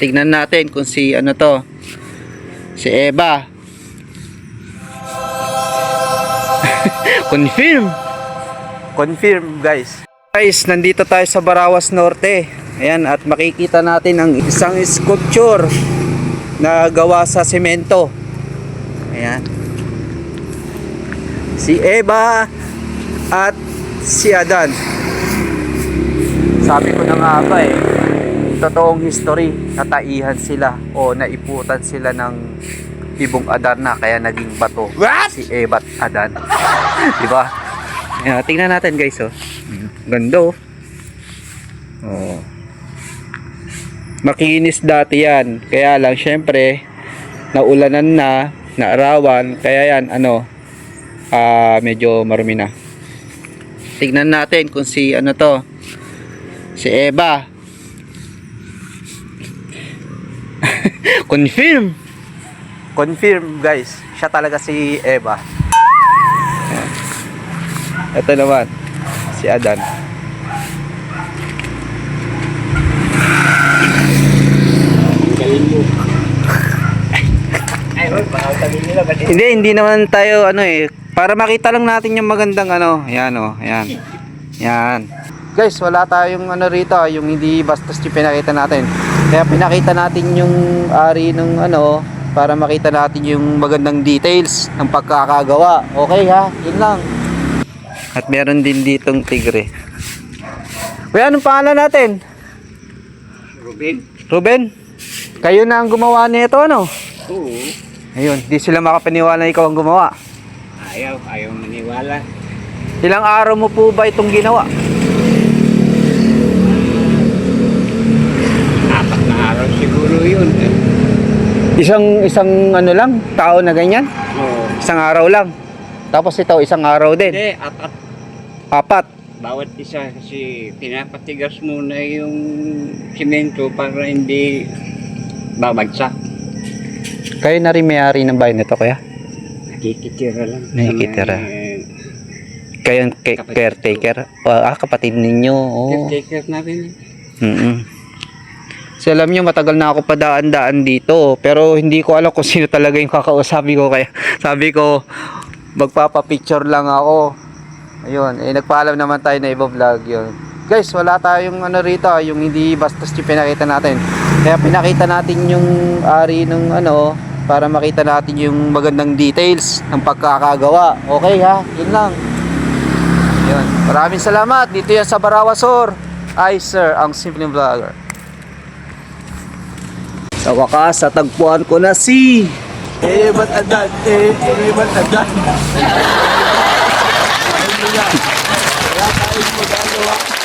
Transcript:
tignan natin kung si ano to, si Eva. Confirm guys. Guys, nandito tayo sa Barawas Norte. Ayan, at makikita natin ang isang sculpture na gawa sa semento. Ayan. Si Eva at si Adan. Sabi ko na nga ba totoong history, nataihan sila o naiputan sila ng ibong Adan na kaya naging bato. What? Si Eva at Adan. Diba? Ayan, tingnan natin guys ganda makinis dati yan, kaya lang syempre naulanan na, naarawan, kaya yan medyo marumi na. Tignan natin kung si ano to, si Eva. Confirm guys, siya talaga si Eva. Ito naman si Adan. Hindi naman tayo para makita lang natin yung magandang yan. Yan. Guys, wala tayong rito, yung hindi bastos yung pinakita natin. Kaya pinakita natin yung ari ng para makita natin yung magandang details ng pagkakagawa. Okay ha, yun lang. At meron din ditong tigre. Kuya, anong pangalan natin? Ruben? Kayo na ang gumawa nito, ano? Oo. Ayun, di sila makapaniwala na ikaw ang gumawa. Ayaw maniwala. Ilang araw mo po ba itong ginawa? 4 na araw siguro yun. Isang lang, tao na ganyan? Oo. Isang araw lang. Tapos ito, isang araw din. Hindi, 4. bawat isa kasi pinapatigas muna yung simento para hindi babagsak. Kayo na rin may-ari ng bahay nito, kuya? Nakikitira lang. Nakikitira. Kayo ang caretaker? Kapatid ninyo. Caretaker natin. So alam nyo, matagal na ako padaan-daan dito, pero hindi ko alam kung sino talaga yung kakausapin ko, kaya sabi ko magpapapicture lang ako. Ayun, nagpaalam naman tayo na i-vlog yun. Guys, wala tayong rito, yung hindi bastos yung pinakita natin. Kaya pinakita natin yung ari ng para makita natin yung magandang details ng pagkakagawa. Okay ha, yun lang. Ayun, maraming salamat. Dito yan sa Barawas Sur. I sir, ang simpleng vlogger. Sa wakas, natagpuan ko na si Eva at Adan. Eva at Adan. Wala tayong magagawa.